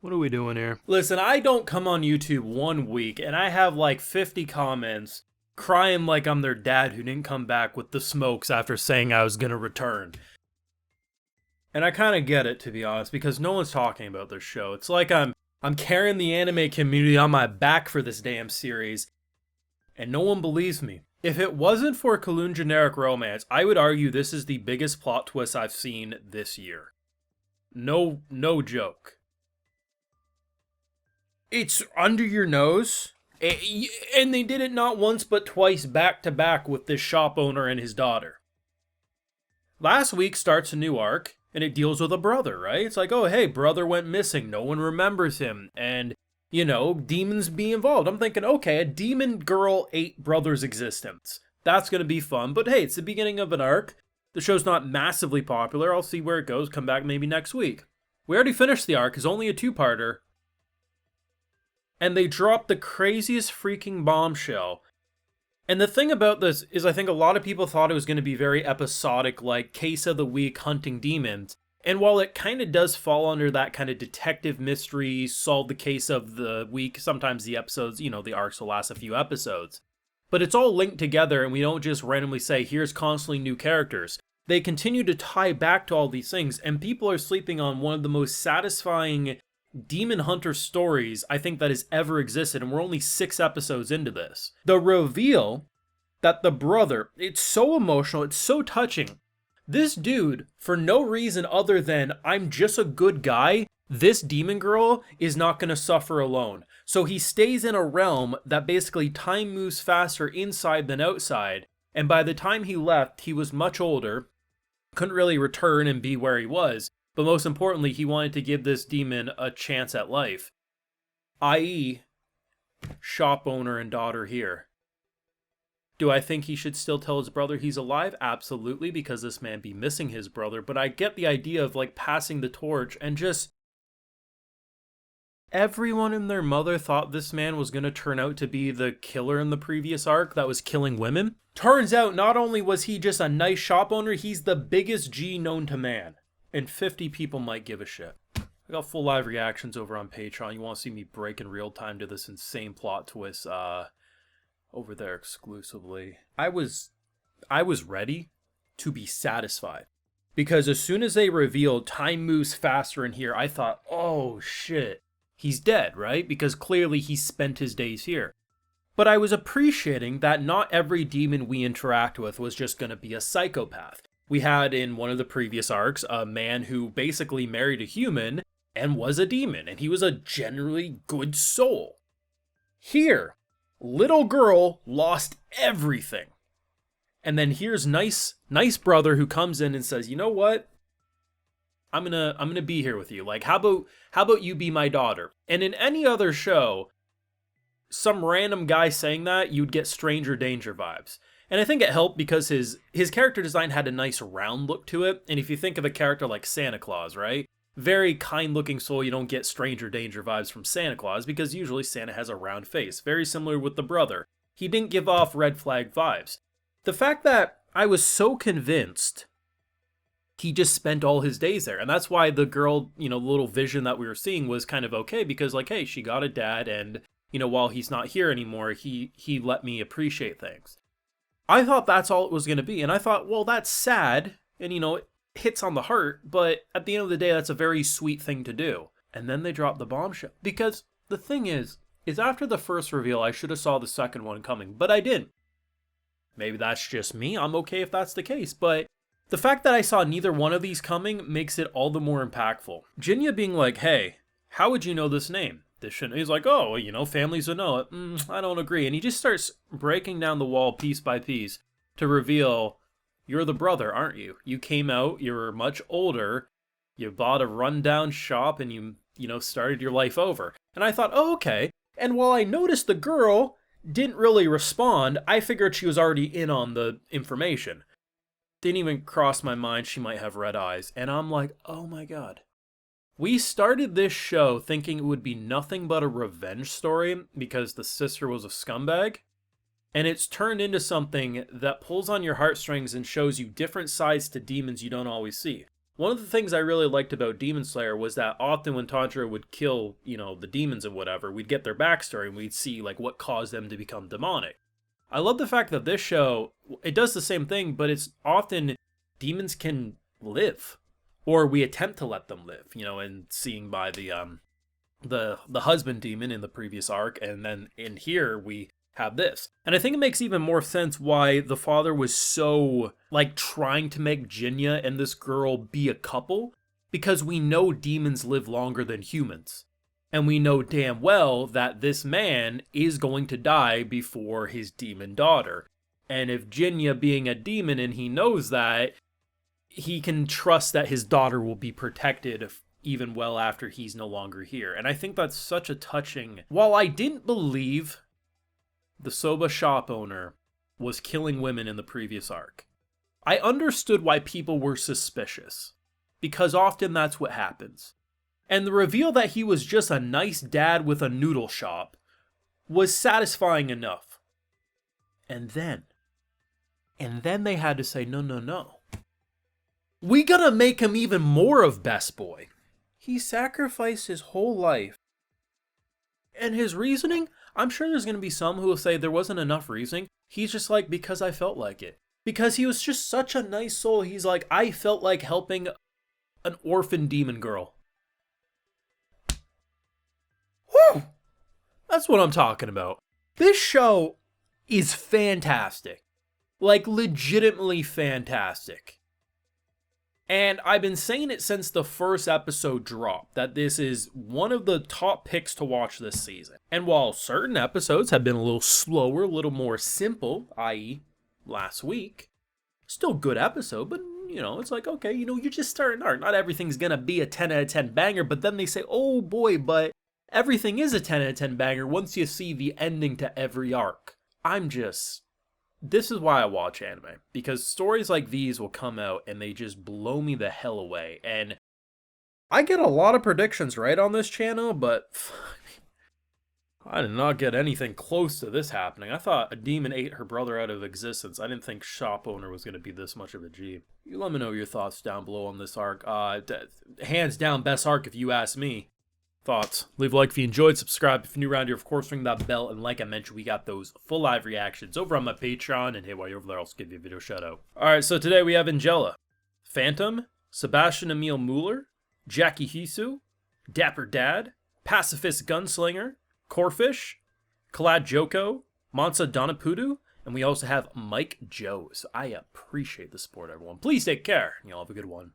What are we doing here? Listen, I don't come on YouTube one week and I have like 50 comments crying like I'm their dad who didn't come back with the smokes after saying I was gonna return. And I kind of get it, to be honest, because no one's talking about this show. It's like I'm carrying the anime community on my back for this damn series, and no one believes me. If it wasn't for Kowloon Generic Romance, I would argue this is the biggest plot twist I've seen this year. No joke. It's under your nose. And they did it not once but twice back to back with this shop owner and his daughter. Last week starts a new arc, and it deals with a brother, right? It's like, oh, hey, brother went missing. No one remembers him. And, demons be involved. I'm thinking, okay, a demon girl ate brother's existence. That's going to be fun. But hey, it's the beginning of an arc. The show's not massively popular. I'll see where it goes. Come back maybe next week. We already finished the arc. It's only a two-parter. And they dropped the craziest freaking bombshell. And the thing about this is I think a lot of people thought it was going to be very episodic, like Case of the Week, Hunting Demons. And while it kind of does fall under that kind of detective mystery, solve the case of the week, sometimes the episodes, the arcs will last a few episodes. But it's all linked together and we don't just randomly say, here's constantly new characters. They continue to tie back to all these things, and people are sleeping on one of the most satisfying Demon Hunter stories I think that has ever existed, and we're only 6 episodes into this. The reveal that the brother, it's so emotional, it's so touching. This dude, for no reason other than I'm just a good guy, this demon girl is not going to suffer alone. So he stays in a realm that basically time moves faster inside than outside, and by the time he left, he was much older, couldn't really return and be where he was. But most importantly, he wanted to give this demon a chance at life. I.e., shop owner and daughter here. Do I think he should still tell his brother he's alive? Absolutely, because this man be missing his brother. But I get the idea of like passing the torch and just... Everyone and their mother thought this man was going to turn out to be the killer in the previous arc that was killing women. Turns out not only was he just a nice shop owner, he's the biggest G known to man. And 50 people might give a shit. I got full live reactions over on Patreon. You want to see me break in real time to this insane plot twist over there exclusively. I was ready to be satisfied. Because as soon as they revealed time moves faster in here, I thought, oh shit, he's dead, right? Because clearly he spent his days here. But I was appreciating that not every demon we interact with was just going to be a psychopath. We had in one of the previous arcs a man who basically married a human and was a demon, and he was a generally good soul. Here, little girl lost everything. And then here's nice brother who comes in and says, you know what? I'm gonna be here with you. Like, how about you be my daughter? And in any other show, some random guy saying that, you'd get Stranger Danger vibes. And I think it helped because his character design had a nice round look to it. And if you think of a character like Santa Claus, right? Very kind looking soul, you don't get Stranger Danger vibes from Santa Claus because usually Santa has a round face. Very similar with the brother. He didn't give off red flag vibes. The fact that I was so convinced he just spent all his days there. And that's why the girl, the little vision that we were seeing was kind of okay because like, hey, she got a dad and, while he's not here anymore, he let me appreciate things. I thought that's all it was going to be. And I thought, well, that's sad. And, it hits on the heart. But at the end of the day, that's a very sweet thing to do. And then they dropped the bombshell. Because the thing is after the first reveal, I should have saw the second one coming. But I didn't. Maybe that's just me. I'm okay if that's the case. But the fact that I saw neither one of these coming makes it all the more impactful. Jinya being like, hey, how would you know this name? This shouldn't. He's like, oh, families will know it. I don't agree. And he just starts breaking down the wall piece by piece to reveal, you're the brother, aren't you? You came out, you were much older, you bought a rundown shop, and you started your life over. And I thought, oh, okay. And while I noticed the girl didn't really respond, I figured she was already in on the information. Didn't even cross my mind she might have red eyes. And I'm like, oh my god. We started this show thinking it would be nothing but a revenge story because the sister was a scumbag. And it's turned into something that pulls on your heartstrings and shows you different sides to demons you don't always see. One of the things I really liked about Demon Slayer was that often when Tanjiro would kill, the demons and whatever, we'd get their backstory and we'd see like what caused them to become demonic. I love the fact that this show, it does the same thing, but it's often demons can live, or we attempt to let them live, and seeing by the husband demon in the previous arc, and then in here we have this. And I think it makes even more sense why the father was so like trying to make Jinya and this girl be a couple, because we know demons live longer than humans. And we know damn well that this man is going to die before his demon daughter. And if Jinya being a demon and he knows that, he can trust that his daughter will be protected even well after he's no longer here. And I think that's such a touching... While I didn't believe the soba shop owner was killing women in the previous arc, I understood why people were suspicious, because often that's what happens. And the reveal that he was just a nice dad with a noodle shop was satisfying enough. And then they had to say, no. We gotta make him even more of best boy. He sacrificed his whole life. And his reasoning, I'm sure there's going to be some who will say there wasn't enough reasoning. He's just like, because I felt like it. Because he was just such a nice soul. He's like, I felt like helping an orphan demon girl. Whew! That's what I'm talking about. This show is fantastic. Like, legitimately fantastic. And I've been saying it since the first episode dropped, that this is one of the top picks to watch this season. And while certain episodes have been a little slower, a little more simple, i.e. last week, still good episode, but, it's like, okay, you're just starting art. Not everything's gonna be a 10 out of 10 banger, but then they say, oh boy, but everything is a 10 out of 10 banger once you see the ending to every arc. This is why I watch anime, because stories like these will come out and they just blow me the hell away. And I get a lot of predictions right on this channel, but I did not get anything close to this happening. I thought a demon ate her brother out of existence. I didn't think shop owner was going to be this much of a G. You let me know your thoughts down below on this arc. Hands down, best arc if you ask me. Thoughts? Leave a like if you enjoyed, subscribe if you're new around here, of course ring that bell, and like I mentioned, we got those full live reactions over on my Patreon, and hey, while you're over there, I'll give you a video shout out. Alright, so today we have Angela, Phantom, Sebastian Emil Mueller, Jackie Hisu, Dapper Dad, Pacifist Gunslinger, Corfish, Kalad Joko, Mansa Donapudu, and we also have Mike Joe. So I appreciate the support, everyone. Please take care, and y'all have a good one.